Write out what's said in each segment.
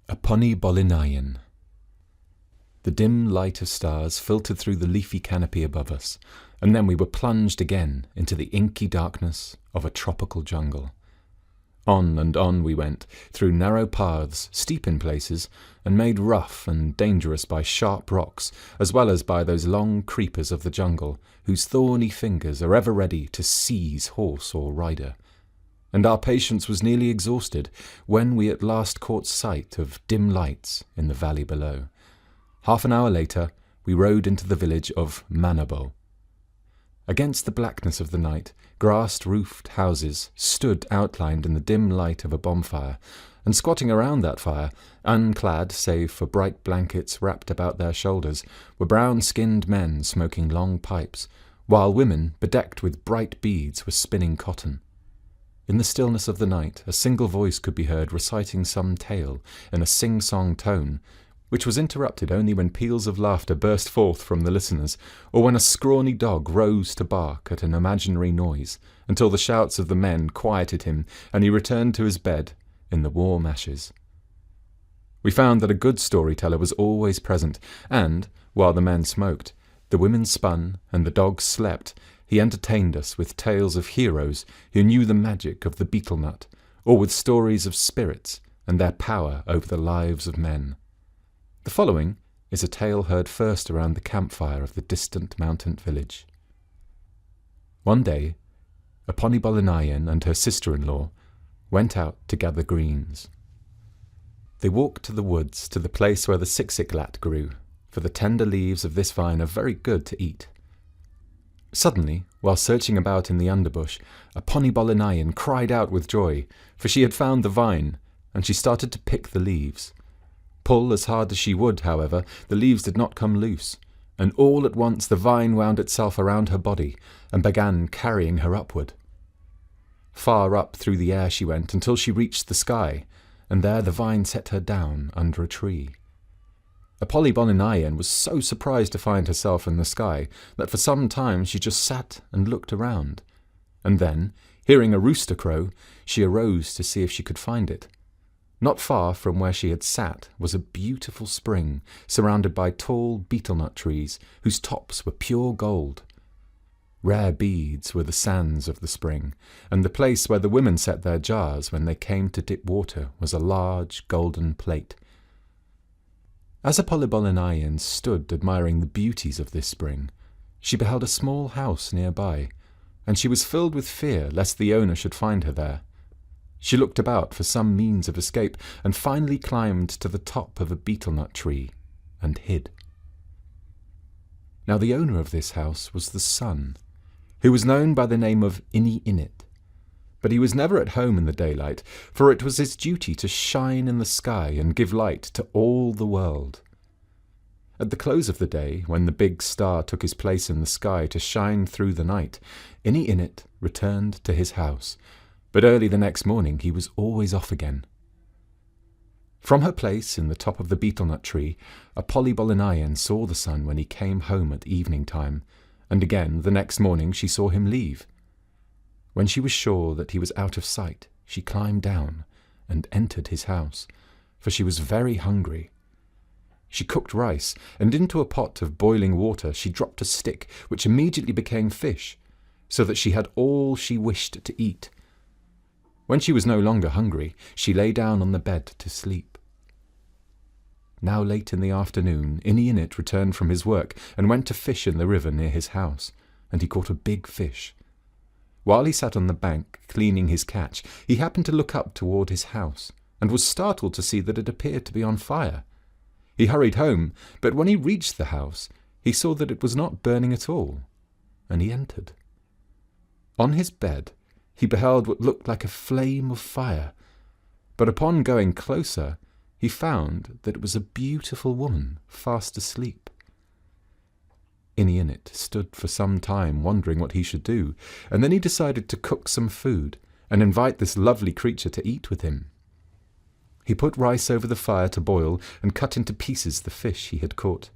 Aponibolinayen. The dim light of stars filtered through the leafy canopy above us, and then we were plunged again into the inky darkness of a tropical jungle. On and on we went, through narrow paths, steep in places, and made rough and dangerous by sharp rocks, as well as by those long creepers of the jungle, whose thorny fingers are ever ready to seize horse or rider. And our patience was nearly exhausted when we at last caught sight of dim lights in the valley below. Half an hour later, we rode into the village of Manabo. Against the blackness of the night, grass-roofed houses stood outlined in the dim light of a bonfire, and squatting around that fire, unclad save for bright blankets wrapped about their shoulders, were brown-skinned men smoking long pipes, while women, bedecked with bright beads, were spinning cotton. In the stillness of the night, a single voice could be heard reciting some tale in a sing-song tone, which was interrupted only when peals of laughter burst forth from the listeners, or when a scrawny dog rose to bark at an imaginary noise, until the shouts of the men quieted him and he returned to his bed in the warm ashes. We found that a good storyteller was always present, and, while the men smoked, the women spun, and the dogs slept, he entertained us with tales of heroes who knew the magic of the betel nut, or with stories of spirits and their power over the lives of men. The following is a tale heard first around the campfire of the distant mountain village. One day, Aponibolinayen and her sister-in-law went out to gather greens. They walked to the woods to the place where the sixiklat grew, for the tender leaves of this vine are very good to eat. Suddenly, while searching about in the underbush, Aponibolinayen cried out with joy, for she had found the vine, and she started to pick the leaves. Pull as hard as she would, however, the leaves did not come loose, and all at once the vine wound itself around her body and began carrying her upward. Far up through the air she went until she reached the sky, and there the vine set her down under a tree. Aponibolinayen was so surprised to find herself in the sky that for some time she just sat and looked around, and then, hearing a rooster crow, she arose to see if she could find it. Not far from where she had sat was a beautiful spring, surrounded by tall betel-nut trees, whose tops were pure gold. Rare beads were the sands of the spring, and the place where the women set their jars when they came to dip water was a large golden plate. As Aponibolinayen stood admiring the beauties of this spring, she beheld a small house nearby, and she was filled with fear lest the owner should find her there. She looked about for some means of escape, and finally climbed to the top of a betel-nut tree and hid. Now the owner of this house was the sun, who was known by the name of Init, but he was never at home in the daylight, for it was his duty to shine in the sky and give light to all the world. At the close of the day, when the big star took his place in the sky to shine through the night, Init returned to his house, but early the next morning he was always off again. From her place in the top of the betel-nut tree, Aponibolinayen saw the sun when he came home at evening time, and again the next morning she saw him leave. When she was sure that he was out of sight, she climbed down and entered his house, for she was very hungry. She cooked rice, and into a pot of boiling water she dropped a stick, which immediately became fish, so that she had all she wished to eat. When she was no longer hungry, she lay down on the bed to sleep. Now late in the afternoon, Init returned from his work and went to fish in the river near his house, and he caught a big fish. While he sat on the bank cleaning his catch, he happened to look up toward his house, and was startled to see that it appeared to be on fire. He hurried home, but when he reached the house, he saw that it was not burning at all, and he entered. On his bed, he beheld what looked like a flame of fire, but upon going closer, he found that it was a beautiful woman fast asleep. Init stood for some time wondering what he should do, and then he decided to cook some food and invite this lovely creature to eat with him. He put rice over the fire to boil and cut into pieces the fish he had caught.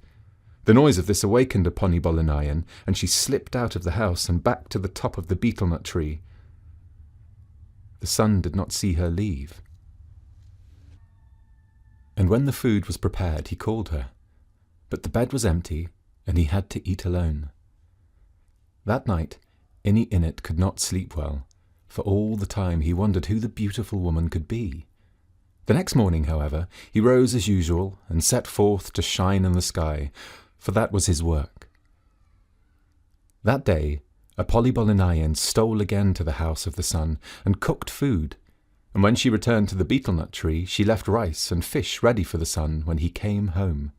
The noise of this awakened Aponibolinayen, and she slipped out of the house and back to the top of the betel-nut tree. The sun did not see her leave. And when the food was prepared he called her. But the bed was empty, and he had to eat alone. That night Init could not sleep well, for all the time he wondered who the beautiful woman could be. The next morning, however, he rose as usual and set forth to shine in the sky, for that was his work. That day Aponibolinayen stole again to the house of the sun and cooked food, and when she returned to the betel-nut tree she left rice and fish ready for the sun when he came home.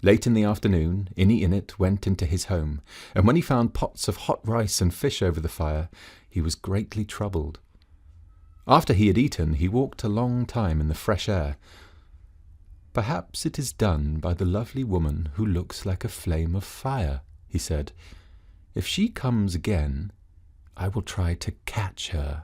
Late in the afternoon Init went into his home, and when he found pots of hot rice and fish over the fire, he was greatly troubled. After he had eaten, he walked a long time in the fresh air. "Perhaps it is done by the lovely woman who looks like a flame of fire," he said. "If she comes again, I will try to catch her."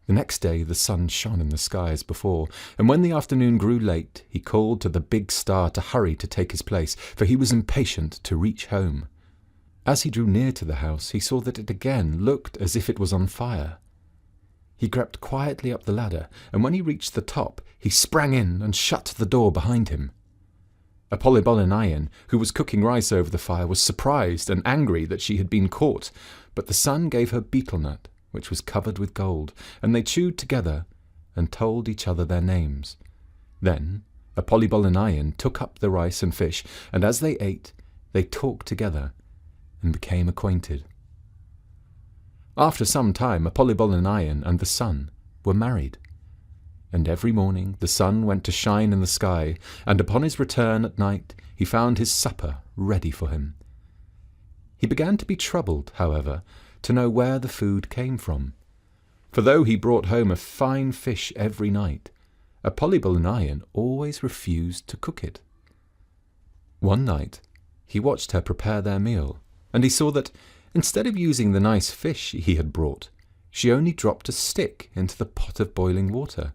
The next day the sun shone in the sky as before, and when the afternoon grew late, he called to the big star to hurry to take his place, for he was impatient to reach home. As he drew near to the house, he saw that it again looked as if it was on fire. He crept quietly up the ladder, and when he reached the top, he sprang in and shut the door behind him. Aponibolinayen, who was cooking rice over the fire, was surprised and angry that she had been caught, but the sun gave her betel-nut, which was covered with gold, and they chewed together and told each other their names. Then Aponibolinayen took up the rice and fish, and as they ate, they talked together and became acquainted. After some time, Aponibolinayen and the sun were married, and every morning the sun went to shine in the sky, and upon his return at night he found his supper ready for him. He began to be troubled, however, to know where the food came from, for though he brought home a fine fish every night, Aponibolinayen always refused to cook it. One night he watched her prepare their meal, and he saw that, instead of using the nice fish he had brought, she only dropped a stick into the pot of boiling water.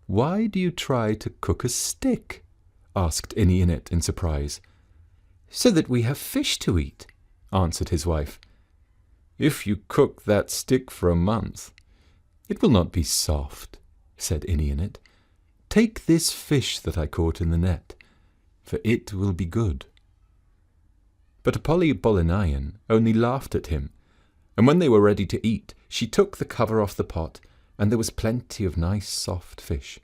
"Why do you try to cook a stick?" asked Init in surprise. "So that we have fish to eat," answered his wife. "If you cook that stick for a month, it will not be soft," said Init. "Take this fish that I caught in the net, for it will be good." But Aponibolinayen only laughed at him, and when they were ready to eat, she took the cover off the pot, and there was plenty of nice soft fish.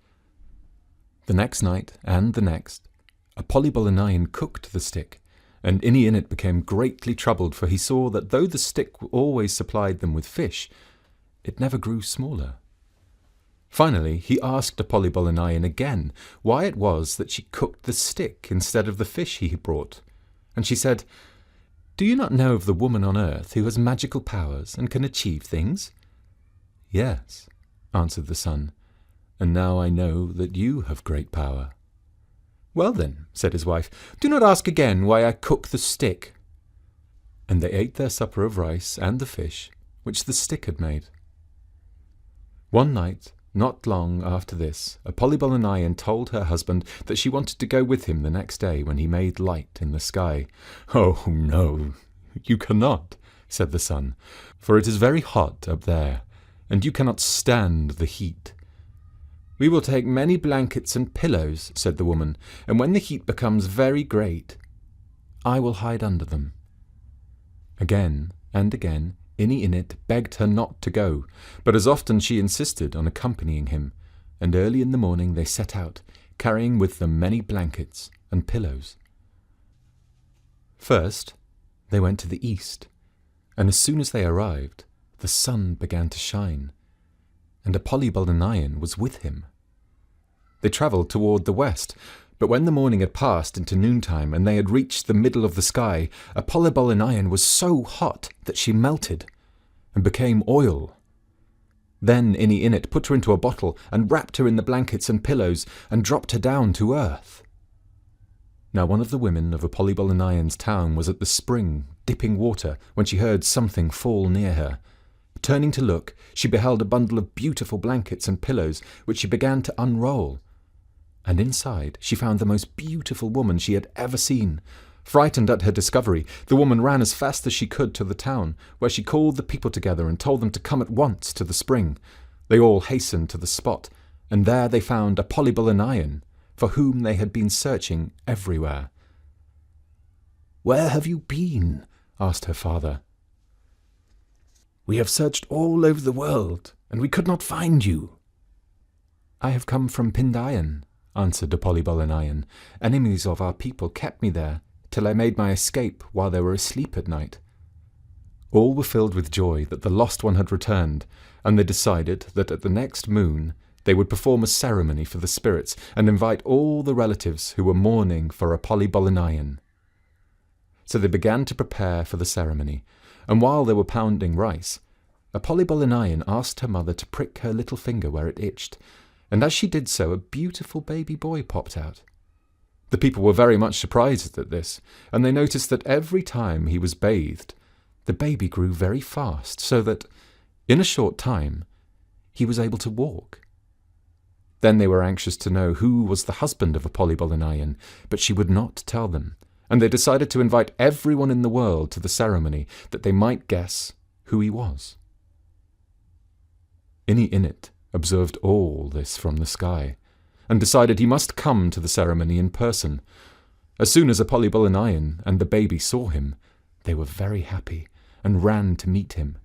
The next night and the next, Aponibolinayen cooked the stick, and Init became greatly troubled, for he saw that though the stick always supplied them with fish, it never grew smaller. Finally, he asked Aponibolinayen again why it was that she cooked the stick instead of the fish he had brought, and she said, "Do you not know of the woman on earth who has magical powers and can achieve things?" "Yes," answered the sun, "and now I know that you have great power." "Well then," said his wife, "do not ask again why I cook the stick." And they ate their supper of rice and the fish, which the stick had made. One night, not long after this, Aponibolinayen told her husband that she wanted to go with him the next day when he made light in the sky. "Oh, no, you cannot," said the sun, "for it is very hot up there, and you cannot stand the heat." "We will take many blankets and pillows," said the woman, "and when the heat becomes very great, I will hide under them." Again and again Init begged her not to go, but as often she insisted on accompanying him, and early in the morning they set out, carrying with them many blankets and pillows. First, they went to the east, and as soon as they arrived, the sun began to shine, and Aponibolinayen was with him. They travelled toward the west, but when the morning had passed into noontime and they had reached the middle of the sky, Aponibolinayen was so hot that she melted and became oil. Then Init put her into a bottle and wrapped her in the blankets and pillows and dropped her down to earth. Now one of the women of Aponibolinayen's town was at the spring dipping water when she heard something fall near her. Turning to look, she beheld a bundle of beautiful blankets and pillows, which she began to unroll. And inside she found the most beautiful woman she had ever seen. Frightened at her discovery, the woman ran as fast as she could to the town, where she called the people together and told them to come at once to the spring. They all hastened to the spot, and there they found Aponibolinayen, for whom they had been searching everywhere. "Where have you been?" asked her father. "We have searched all over the world, and we could not find you." "I have come from Pindayen," answered Aponibolinayen. "Enemies of our people kept me there, till I made my escape while they were asleep at night." All were filled with joy that the lost one had returned, and they decided that at the next moon they would perform a ceremony for the spirits and invite all the relatives who were mourning for Aponibolinayen. So they began to prepare for the ceremony, and while they were pounding rice, Aponibolinayen asked her mother to prick her little finger where it itched, and as she did so a beautiful baby boy popped out. The people were very much surprised at this, and they noticed that every time he was bathed, the baby grew very fast, so that, in a short time, he was able to walk. Then they were anxious to know who was the husband of Aponibolinayen, but she would not tell them, and they decided to invite everyone in the world to the ceremony, that they might guess who he was. Ini observed all this from the sky, and decided he must come to the ceremony in person. As soon as Aponibolinayen and the baby saw him, they were very happy, and ran to meet him.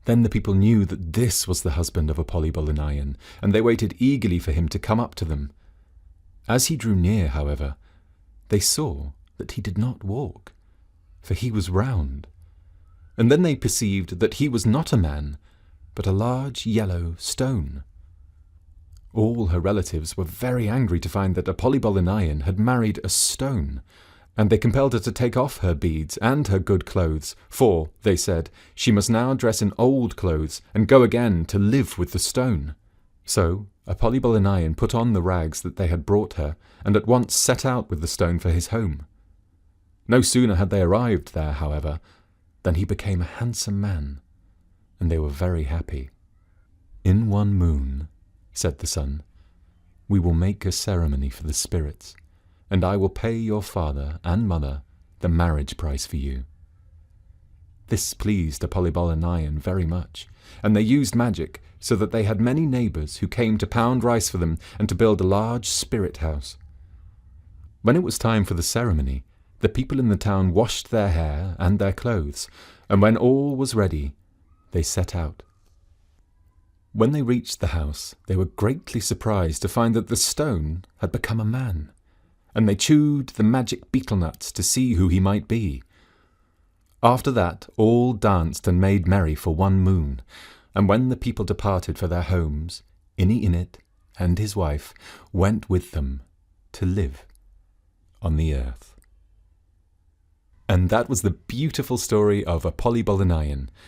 Then the people knew that this was the husband of Aponibolinayen, and they waited eagerly for him to come up to them. As he drew near, however, they saw that he did not walk, for he was round. And then they perceived that he was not a man, but a large yellow stone. All her relatives were very angry to find that Aponibolinayen had married a stone, and they compelled her to take off her beads and her good clothes, for, they said, she must now dress in old clothes and go again to live with the stone. So Aponibolinayen put on the rags that they had brought her, and at once set out with the stone for his home. No sooner had they arrived there, however, than he became a handsome man, and they were very happy. "In one moon," said the sun, "we will make a ceremony for the spirits, and I will pay your father and mother the marriage price for you." This pleased Aponibolinayen very much, and they used magic so that they had many neighbours who came to pound rice for them and to build a large spirit house. When it was time for the ceremony, the people in the town washed their hair and their clothes, and when all was ready, they set out. When they reached the house, they were greatly surprised to find that the stone had become a man, and they chewed the magic betel nuts to see who he might be. After that, all danced and made merry for one moon, and when the people departed for their homes, Ini and his wife went with them to live on the earth. And that was the beautiful story of Aponibolinayen,